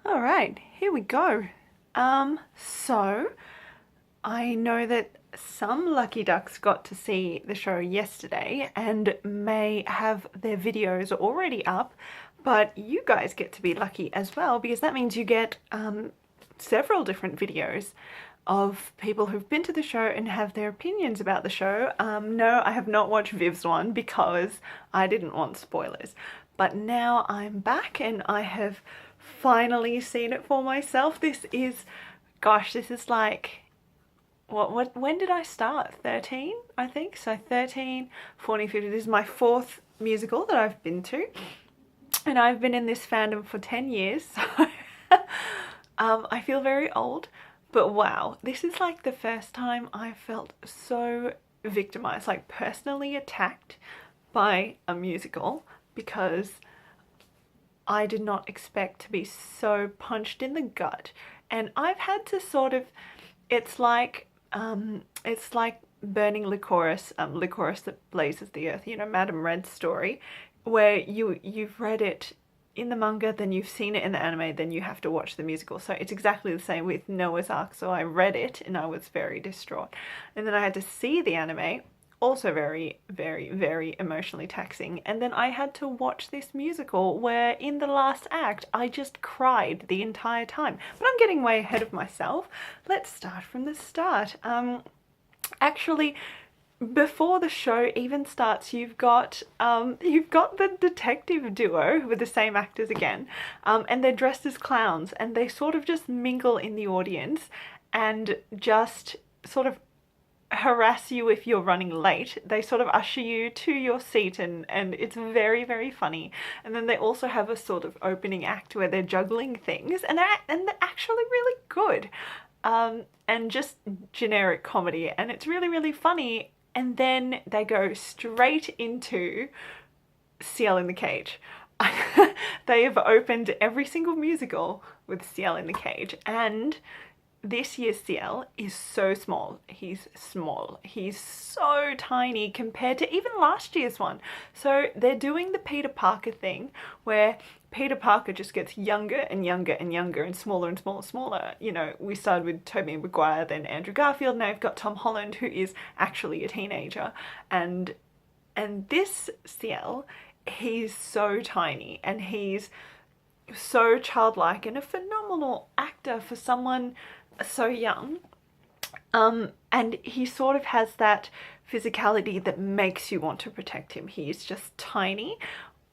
All right, here we go. So I know that some lucky ducks got to see the show yesterday and may have their videos already up, but you guys get to be lucky as well because that means you get several different videos of people who've been to the show and have their opinions about the show. No, I have not watched Viv's one because I didn't want spoilers. But now I'm back and I have finally seen it for myself. This is, gosh, this is like, when did I start? 13, I think. So 13, 14, 15. This is my fourth musical that I've been to. And I've been in this fandom for 10 years. So I feel very old. But wow, this is like the first time I felt so victimized, like personally attacked by a musical because I did not expect to be so punched in the gut. And I've had to sort of, it's like burning licorice, licorice that blazes the earth, you know, Madame Red's story, where you've read it in the manga, then you've seen it in the anime, then you have to watch the musical. So it's exactly the same with Noah's Ark. So I read it and I was very distraught. And then I had to see the anime, also very, very, very emotionally taxing. And then I had to watch this musical where in the last act, I just cried the entire time. But I'm getting way ahead of myself. Let's start from the start. Actually, before the show even starts, you've got the detective duo with the same actors again, and they're dressed as clowns, and they sort of just mingle in the audience and just sort of harass you if you're running late. They sort of usher you to your seat, and it's very, very funny. And then they also have a sort of opening act where they're juggling things, and they're actually really good, and just generic comedy, and it's really, really funny. And then they go straight into CL in the Cage. They have opened every single musical with CL in the Cage, and this year's CL is so small. He's small. He's so tiny compared to even last year's one. So they're doing the Peter Parker thing where Peter Parker just gets younger and younger and younger and smaller and smaller and smaller. You know, we started with Tobey Maguire, then Andrew Garfield, now you've got Tom Holland, who is actually a teenager. And this CL, he's so tiny and he's so childlike and a phenomenal actor for someone so young. And he sort of has that physicality that makes you want to protect him. He's just tiny.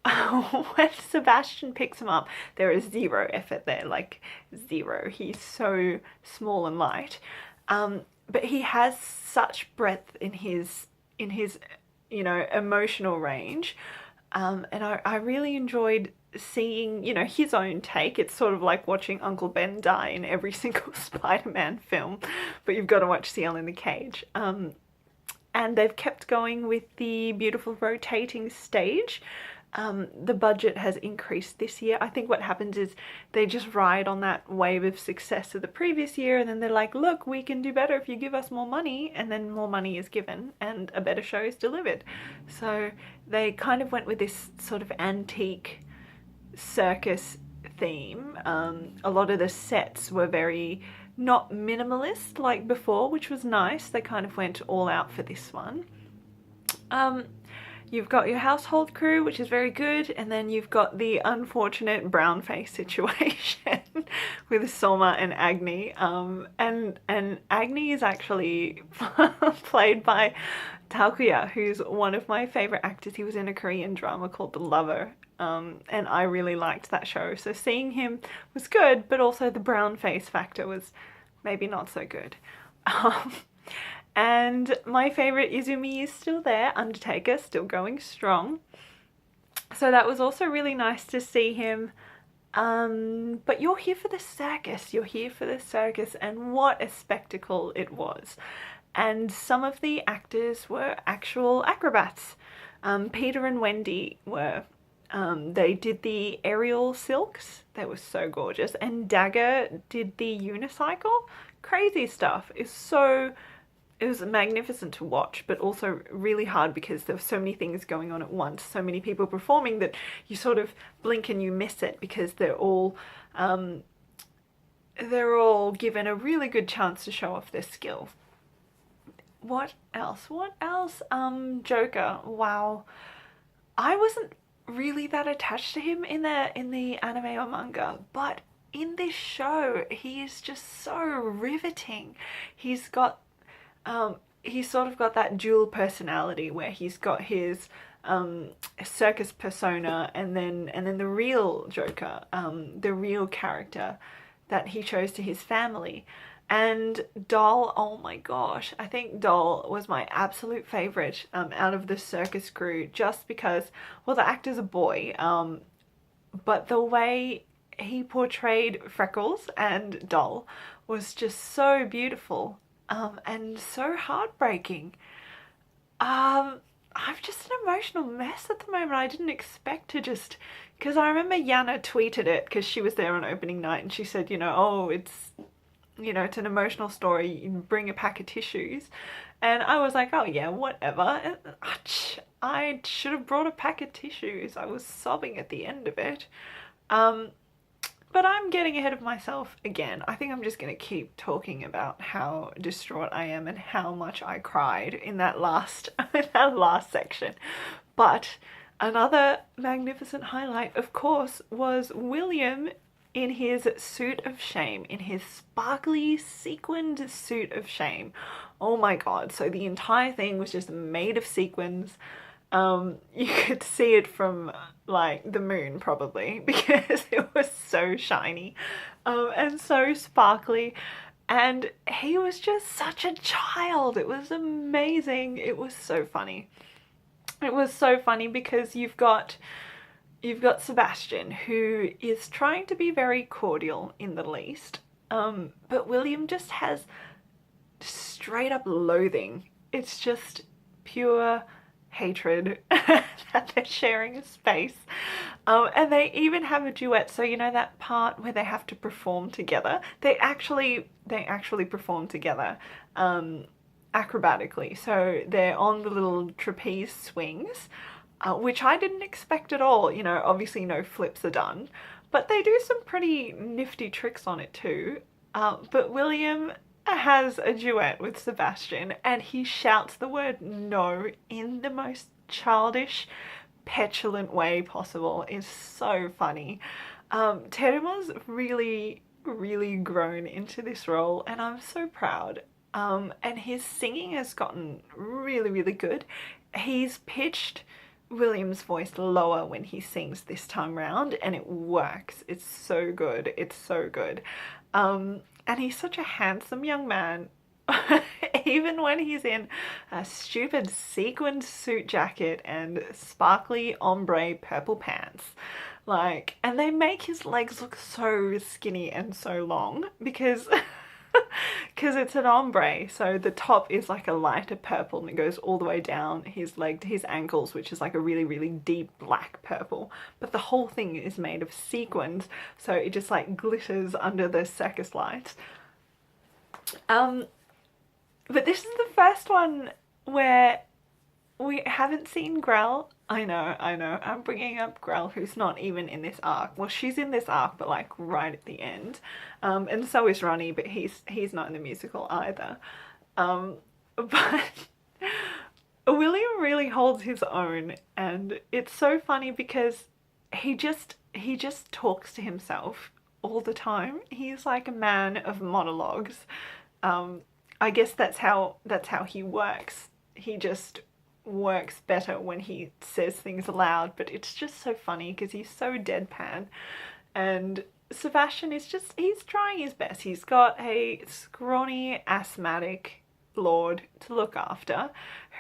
When Sebastian picks him up, there is zero effort there, like zero. He's so small and light. But he has such breadth in his you know, emotional range. And I really enjoyed seeing, you know, his own take. It's sort of like watching Uncle Ben die in every single Spider-Man film, but you've got to watch CL in the Cage. And they've kept going with the beautiful rotating stage. The budget has increased this year. I think what happens is they just ride on that wave of success of the previous year, and then they're like, look, we can do better if you give us more money, and then more money is given and a better show is delivered. So they kind of went with this sort of antique circus theme. A lot of the sets were very not minimalist like before, which was nice. They kind of went all out for this one. You've got your household crew, which is very good, and then you've got the unfortunate brown face situation with Soma and Agni. And Agni is actually played by Takuya, who's one of my favorite actors. He was in a Korean drama called The Lover, and I really liked that show. So seeing him was good, but also the brown face factor was maybe not so good. And my favourite Izumi is still there, Undertaker, still going strong. So that was also really nice to see him. But you're here for the circus. You're here for the circus, and what a spectacle it was. And some of the actors were actual acrobats. Peter and Wendy were. They did the aerial silks. They were so gorgeous. And Dagger did the unicycle. Crazy stuff. It was magnificent to watch, but also really hard because there were so many things going on at once, so many people performing that you sort of blink and you miss it because they're all they're all given a really good chance to show off their skill. What else? What else? Joker. Wow. I wasn't really that attached to him in the anime or manga, but in this show, he is just so riveting. He's got he's sort of got that dual personality where he's got his circus persona and then the real Joker, the real character that he chose to his family. And Doll, oh my gosh, I think Doll was my absolute favorite out of the circus crew, just because, well, the actor's a boy, but the way he portrayed Freckles and Doll was just so beautiful, and so heartbreaking. I'm just an emotional mess at the moment. I didn't expect to just, because I remember Yana tweeted it because she was there on opening night and she said, oh, it's an emotional story, you bring a pack of tissues. And I was like, oh yeah, whatever. And I should have brought a pack of tissues. I was sobbing at the end of it. But I'm getting ahead of myself again. I think I'm just going to keep talking about how distraught I am and how much I cried in that last section. But another magnificent highlight, of course, was William in his suit of shame, in his sparkly sequined suit of shame. Oh my god, so the entire thing was just made of sequins. You could see it from like the moon probably because it was so shiny and so sparkly, and he was just such a child. It was amazing. It was so funny. It was so funny because you've got Sebastian, who is trying to be very cordial in the least, but William just has straight up loathing. It's just pure hatred that they're sharing a space, and they even have a duet. So that part where they have to perform together, they actually perform together acrobatically. So they're on the little trapeze swings, which I didn't expect at all. Obviously no flips are done, but they do some pretty nifty tricks on it too. But William has a duet with Sebastian and he shouts the word no in the most childish, petulant way possible. It's so funny. Teruma's really, really grown into this role and I'm so proud. And his singing has gotten really, really good. He's pitched William's voice lower when he sings this time round and it works. It's so good. It's so good. And he's such a handsome young man, even when he's in a stupid sequined suit jacket and sparkly ombre purple pants. And they make his legs look so skinny and so long because it's an ombre, so the top is like a lighter purple and it goes all the way down his leg to his ankles, which is like a really, really deep black purple, but the whole thing is made of sequins, so it just like glitters under the circus lights. But this is the first one where we haven't seen Grell. I know, I'm bringing up Grell, who's not even in this arc. Well, she's in this arc, but like right at the end. And so is Ronnie, but he's not in the musical either. But William really holds his own, and it's so funny because he just talks to himself all the time. He's like a man of monologues. I guess that's how he works. He just works better when he says things aloud, but it's just so funny because he's so deadpan. And Sebastian is he's trying his best. He's got a scrawny asthmatic lord to look after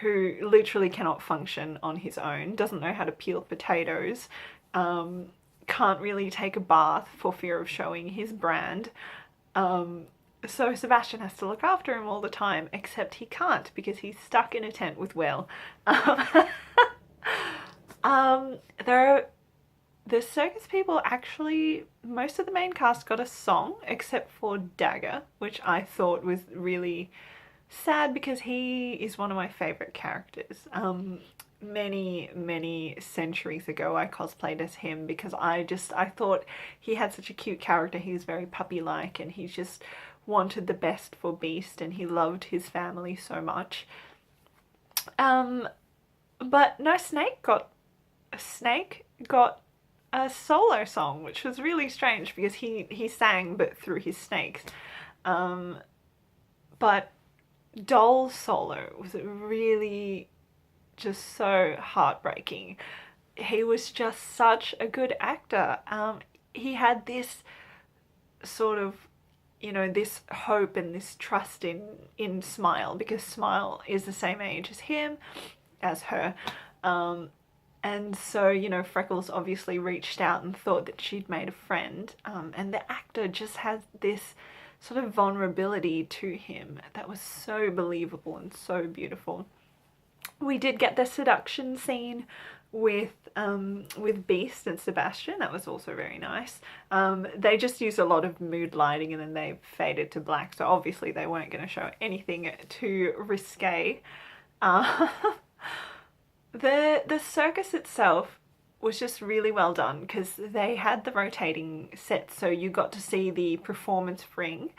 who literally cannot function on his own, doesn't know how to peel potatoes, can't really take a bath for fear of showing his brand. So Sebastian has to look after him all the time, except he can't because he's stuck in a tent with Will. The circus people actually, most of the main cast got a song except for Dagger, which I thought was really sad because he is one of my favourite characters. many centuries ago I cosplayed as him because I thought he had such a cute character. He was very puppy-like and he just wanted the best for Beast and he loved his family so much. But no, Snake got a solo song, which was really strange because he sang but through his snakes. But Doll's solo was really just so heartbreaking. He was just such a good actor. He had this sort of, this hope and this trust in Smile, because Smile is the same age as him, as her. And so, Freckles obviously reached out and thought that she'd made a friend. And the actor just has this sort of vulnerability to him that was so believable and so beautiful. We did get the seduction scene with Beast and Sebastian. That was also very nice. They just used a lot of mood lighting and then they faded to black, so obviously they weren't going to show anything too risque. The circus itself was just really well done because they had the rotating sets, so you got to see the performance ring,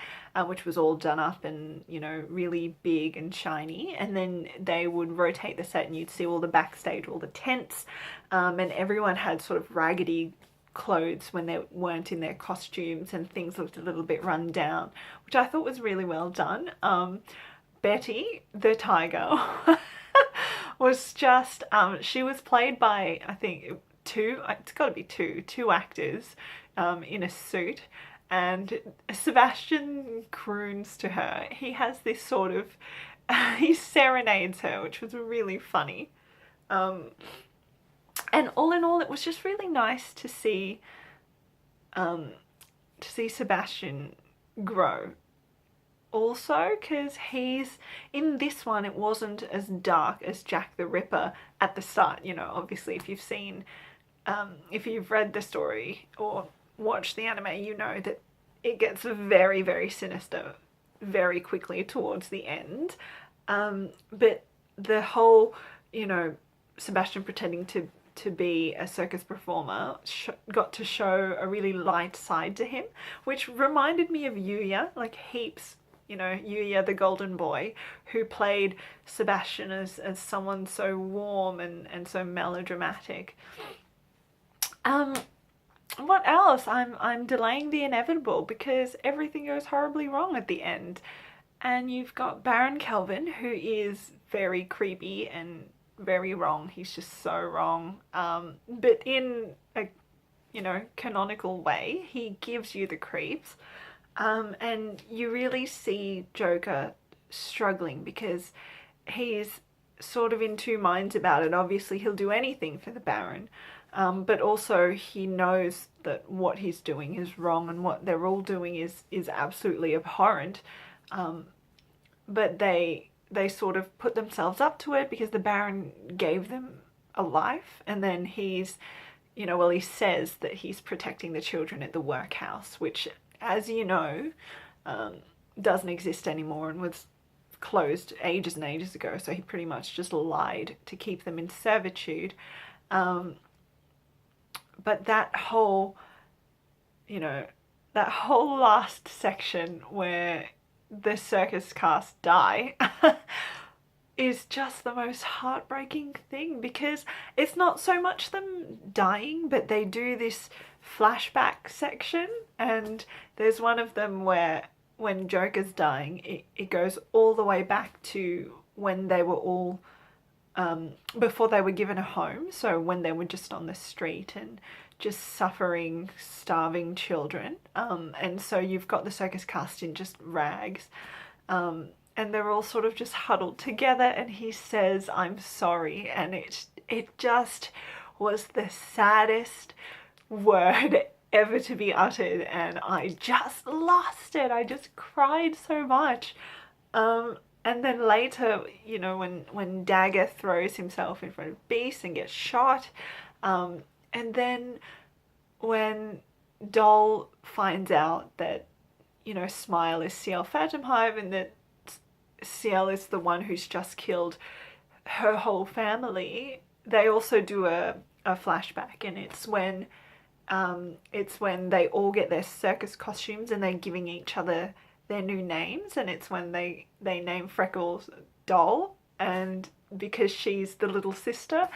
which was all done up and really big and shiny, and then they would rotate the set and you'd see all the backstage, all the tents, and everyone had sort of raggedy clothes when they weren't in their costumes and things looked a little bit run down, which I thought was really well done. Betty the tiger was just, she was played by, I think, it's got to be two actors in a suit, and Sebastian croons to her. He has this sort of, he serenades her, which was really funny. And all in all, it was just really nice to see Sebastian grow. Also, because he's, in this one, it wasn't as dark as Jack the Ripper at the start. Obviously, if you've read the story or watched the anime, you know that it gets very, very sinister very quickly towards the end. But the whole, Sebastian pretending to be a circus performer got to show a really light side to him, which reminded me of Yuya, like heaps. Yuya the golden boy, who played Sebastian as someone so warm and so melodramatic. What else? I'm delaying the inevitable because everything goes horribly wrong at the end. And you've got Baron Kelvin, who is very creepy and very wrong. He's just so wrong. But in a, canonical way, he gives you the creeps. And you really see Joker struggling because he's sort of in two minds about it. Obviously, he'll do anything for the Baron, but also he knows that what he's doing is wrong and what they're all doing is absolutely abhorrent. But they sort of put themselves up to it because the Baron gave them a life, and then he's, he says that he's protecting the children at the workhouse, which, as you know, doesn't exist anymore and was closed ages and ages ago, so he pretty much just lied to keep them in servitude. But that whole last section where the circus cast die is just the most heartbreaking thing, because it's not so much them dying, but they do this flashback section, and there's one of them where when Joker's dying, it goes all the way back to when they were all before they were given a home, so when they were just on the street and just suffering, starving children, and so you've got the circus cast in just rags, and they're all sort of just huddled together, and he says, "I'm sorry," and it just was the saddest word ever to be uttered, and I just lost it. I just cried so much. And then later, when Dagger throws himself in front of Beast and gets shot, and then when Doll finds out that, Smile is CL Phantomhive and that CL is the one who's just killed her whole family, they also do a flashback, and it's when they all get their circus costumes and they're giving each other their new names, and it's when they name Freckles Doll, and because she's the little sister.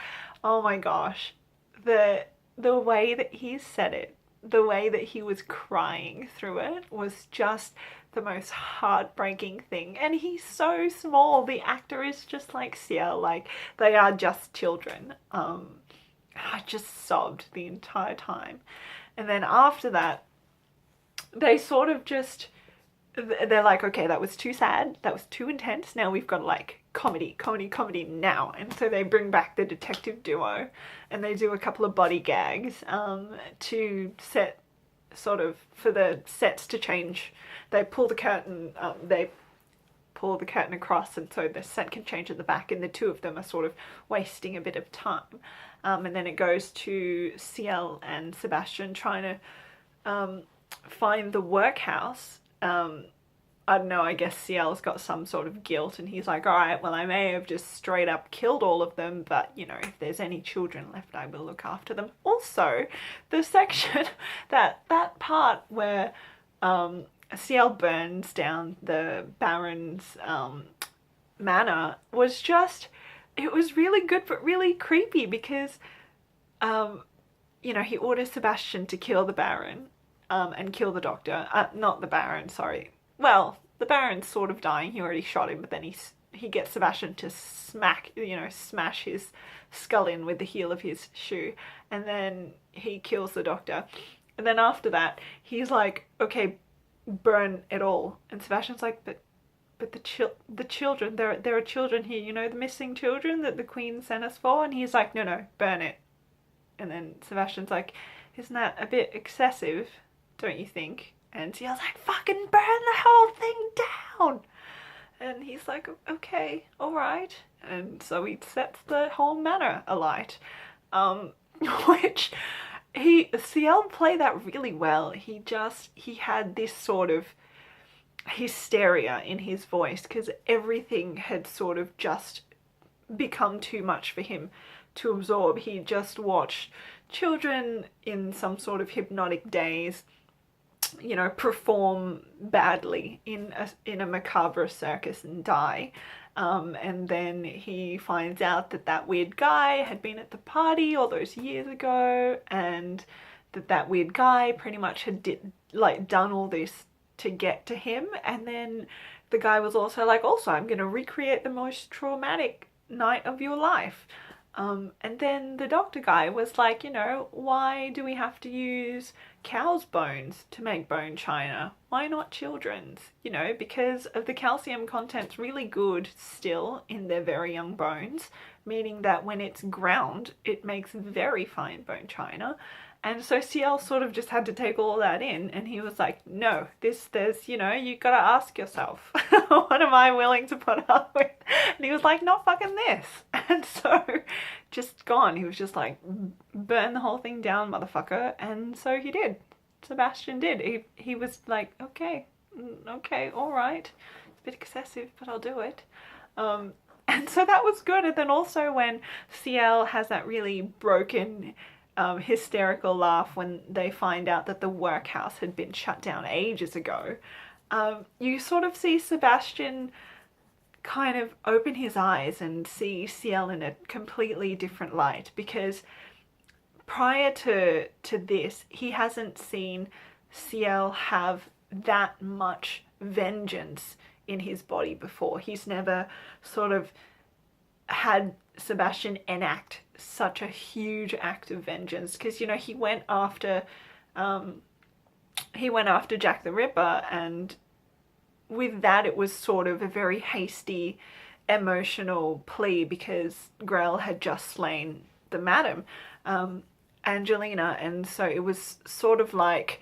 Oh my gosh, the way that he said it, the way that he was crying through it was just the most heartbreaking thing. And he's so small. The actor is just like Ciel, like they are just children. I just sobbed the entire time. And then after that, they sort of just, they're like, okay, that was too sad, that was too intense, now we've got like comedy now. And so they bring back the detective duo, and they do a couple of body gags to set, sort of, for the sets to change. They pull the curtain, across, and so the set can change at the back, and the two of them are sort of wasting a bit of time. And then it goes to Ciel and Sebastian trying to find the workhouse. I don't know, I guess Ciel's got some sort of guilt, and he's like, alright, well, I may have just straight up killed all of them, but, you know, if there's any children left, I will look after them. Also, the section, that part where Ciel burns down the Baron's manor was just, it was really good but really creepy, because you know, he orders Sebastian to kill the Baron and kill the Doctor. Not the Baron, sorry. Well, the Baron's sort of dying, he already shot him, but then he gets Sebastian to smash his skull in with the heel of his shoe, and then he kills the Doctor. And then after that, he's like, okay, burn it all. And Sebastian's like, but the children, there are children here, you know, the missing children that the Queen sent us for. And he's like, no, burn it. And then Sebastian's like, isn't that a bit excessive, don't you think? And Ciel's like, fucking burn the whole thing down. And he's like, okay, alright. And so he sets the whole manor alight. Which, Ciel played that really well. He had this sort of hysteria in his voice, because everything had sort of just become too much for him to absorb. He just watched children in some sort of hypnotic daze, you know, perform badly in a macabre circus and die. And then he finds out that weird guy had been at the party all those years ago, and that weird guy pretty much had done all this to get to him. And then the guy was also like, also, I'm going to recreate the most traumatic night of your life. And then the Doctor guy was like, you know, why do we have to use cow's bones to make bone china? Why not children's? You know, because of the calcium content's really good still in their very young bones, meaning that when it's ground, it makes very fine bone china. And so Ciel sort of just had to take all that in, and he was like, no, there's, you know, you gotta ask yourself, what am I willing to put up with? And he was like, not fucking this. And so, just gone. He was just like, burn the whole thing down, motherfucker. And so he did. Sebastian did. He was like, okay, alright. It's a bit excessive, but I'll do it. And so that was good. And then also when Ciel has that really broken, hysterical laugh when they find out that the workhouse had been shut down ages ago, you sort of see Sebastian kind of open his eyes and see Ciel in a completely different light, because prior to this, he hasn't seen Ciel have that much vengeance in his body before. He's never sort of had Sebastian enact such a huge act of vengeance, because, you know, he went after Jack the Ripper, and with that it was sort of a very hasty emotional plea, because Grell had just slain the Madam Angelina, and so it was sort of like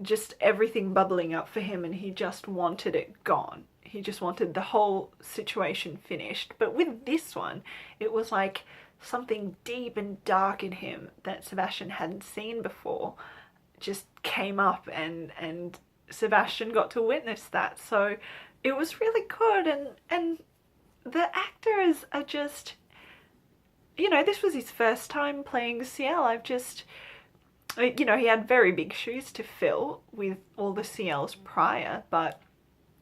just everything bubbling up for him, and he just wanted it gone. He just wanted the whole situation finished. But with this one, it was like something deep and dark in him that Sebastian hadn't seen before just came up, and Sebastian got to witness that. So it was really good, and the actors are just, you know, this was his first time playing CL. I've just, you know, he had very big shoes to fill with all the CLs prior, but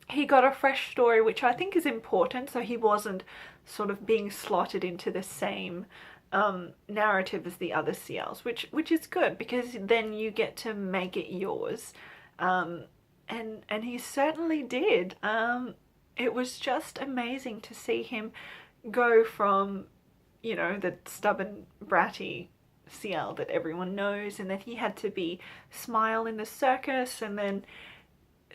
he got a fresh story, which I think is important, so he wasn't sort of being slotted into the same narrative as the other CLs, which is good, because then you get to make it yours. And he certainly did. It was just amazing to see him go from, you know, the stubborn, bratty CL that everyone knows, and then he had to be Smile in the Circus, and then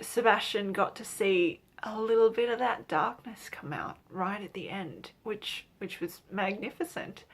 Sebastian got to see a little bit of that darkness come out right at the end, which was magnificent.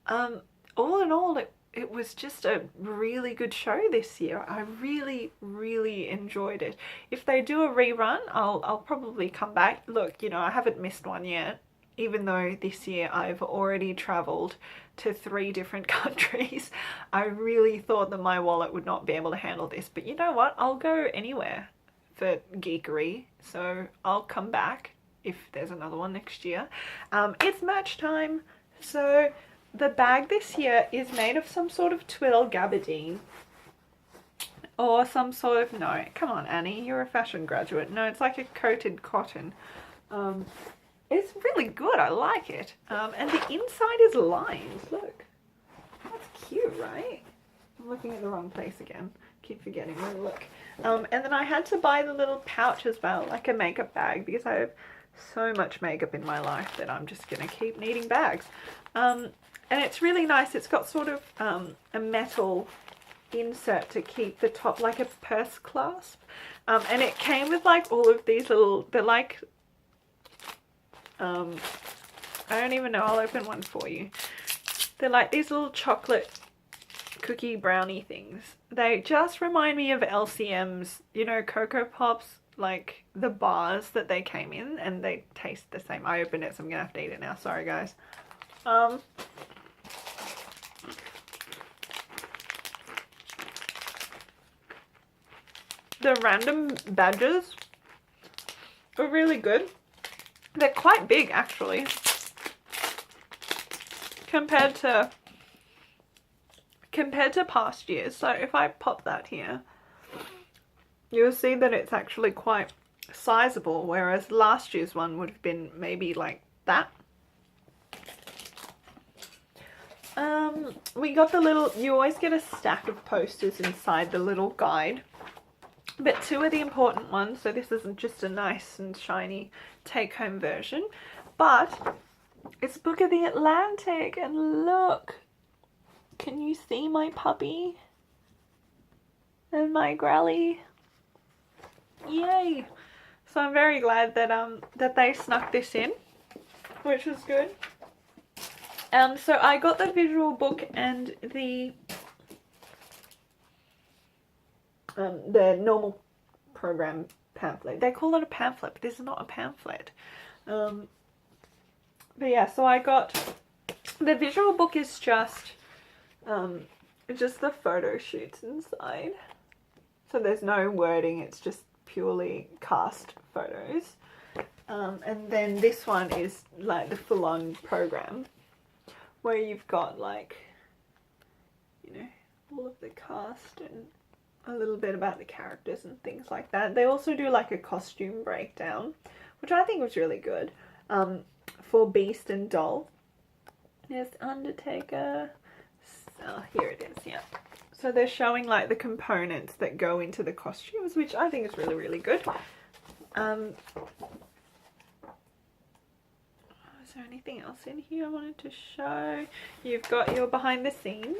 All in all, it was just a really good show this year. I really, really enjoyed it. If they do a rerun, I'll probably come back. Look, you know, I haven't missed one yet, even though this year I've already travelled to 3 different countries. I really thought that my wallet would not be able to handle this, but you know what? I'll go anywhere for geekery, so I'll come back if there's another one next year. It's merch time, so the bag this year is made of some sort of twill gabardine, or some sort of, no, come on Annie, you're a fashion graduate. No, it's like a coated cotton. It's really good, I like it. And the inside is lined, look. That's cute, right? I'm looking at the wrong place again. Keep forgetting where to look. And then I had to buy the little pouch as well, like a makeup bag, because I have so much makeup in my life that I'm just gonna keep needing bags. And it's really nice. It's got sort of a metal insert to keep the top, like a purse clasp. And it came with like all of these little, they're like, I don't even know, I'll open one for you. They're like these little chocolate cookie brownie things. They just remind me of LCM's, you know, Cocoa Pops, like the bars that they came in, and they taste the same. I opened it, so I'm gonna have to eat it now. Sorry guys. The random badges are really good. They're quite big actually, compared to past years. So if I pop that here, you'll see that it's actually quite sizable, whereas last year's one would have been maybe like that. We got the little, you always get a stack of posters inside the little guide, but 2 are the important ones, so this isn't just a nice and shiny take-home version, but it's Book of the Atlantic, and look, can you see my puppy and my growly? Yay! So I'm very glad that that they snuck this in, which was good. So I got the visual book and the normal program pamphlet. They call it a pamphlet, but this is not a pamphlet. But yeah, so I got the visual book is just the photo shoots inside. So there's no wording, it's just purely cast photos. And then this one is like the full-on program, where you've got like, you know, all of the cast and a little bit about the characters and things like that. They also do like a costume breakdown, which I think was really good, for Beast and Doll. There's Undertaker. Oh, here it is, yeah. So they're showing like the components that go into the costumes, which I think is really, really good. Is there anything else in here I wanted to show? You've got your behind the scenes.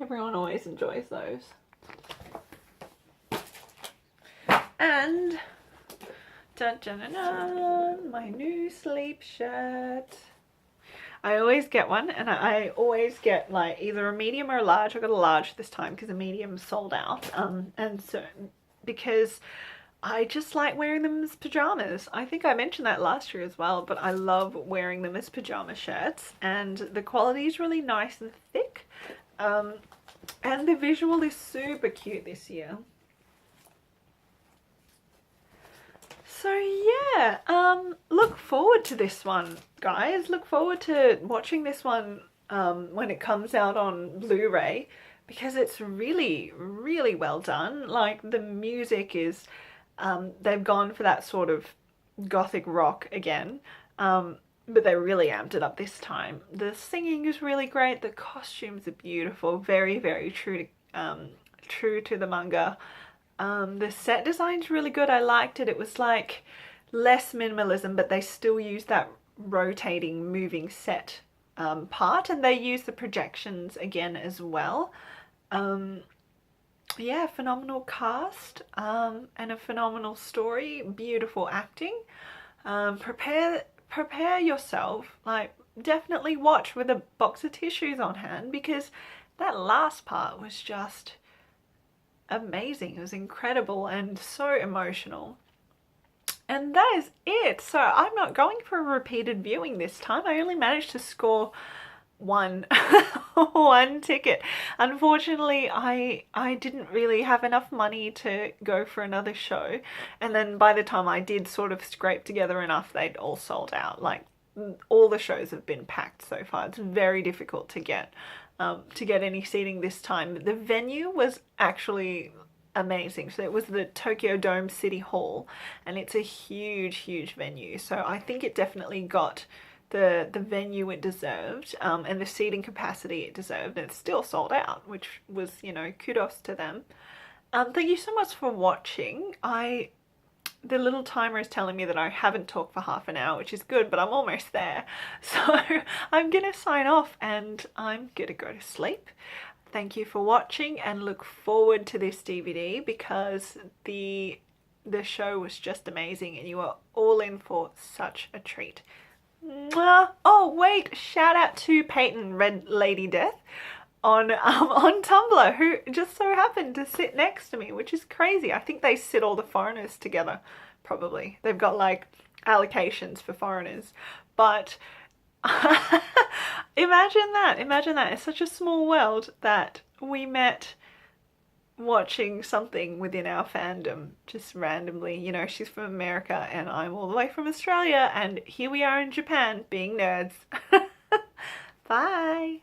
Everyone always enjoys those. And dun, dun, dun, dun, my new sleep shirt. I always get one, and I always get like either a medium or a large. I got a large this time because a medium sold out. And so because I just like wearing them as pajamas. I think I mentioned that last year as well, but I love wearing them as pajama shirts, and the quality is really nice and thick. And the visual is super cute this year. So yeah, look forward to this one, guys. Look forward to watching this one when it comes out on Blu-ray, because it's really, really well done. Like, the music is, they've gone for that sort of gothic rock again, but they really amped it up this time. The singing is really great. The costumes are beautiful, very, very true to the manga. The set design's really good. I liked it. It was like less minimalism, but they still use that rotating, moving set part, and they use the projections again as well. Yeah, phenomenal cast, and a phenomenal story, beautiful acting. Prepare yourself, like, definitely watch with a box of tissues on hand, because that last part was just amazing. It was incredible and so emotional. And that is it. So I'm not going for a repeated viewing this time. I only managed to score one one ticket. Unfortunately, I didn't really have enough money to go for another show, and then by the time I did sort of scrape together enough, they'd all sold out. Like, all the shows have been packed so far. It's very difficult to get any seating this time. The venue was actually amazing. So it was the Tokyo Dome City Hall, and it's a huge venue. So I think it definitely got the venue it deserved, and the seating capacity it deserved, and it's still sold out, which was, you know, kudos to them. Thank you so much for watching. The little timer is telling me that I haven't talked for half an hour, which is good, but I'm almost there. So I'm gonna sign off and I'm gonna go to sleep. Thank you for watching, and look forward to this DVD, because the show was just amazing and you are all in for such a treat. Mwah. Oh wait, shout out to Peyton Red Lady Death on Tumblr, who just so happened to sit next to me, which is crazy. I think they sit all the foreigners together, probably. They've got like allocations for foreigners, but imagine that. It's such a small world that we met watching something within our fandom, just randomly. You know, she's from America and I'm all the way from Australia, and here we are in Japan being nerds. Bye.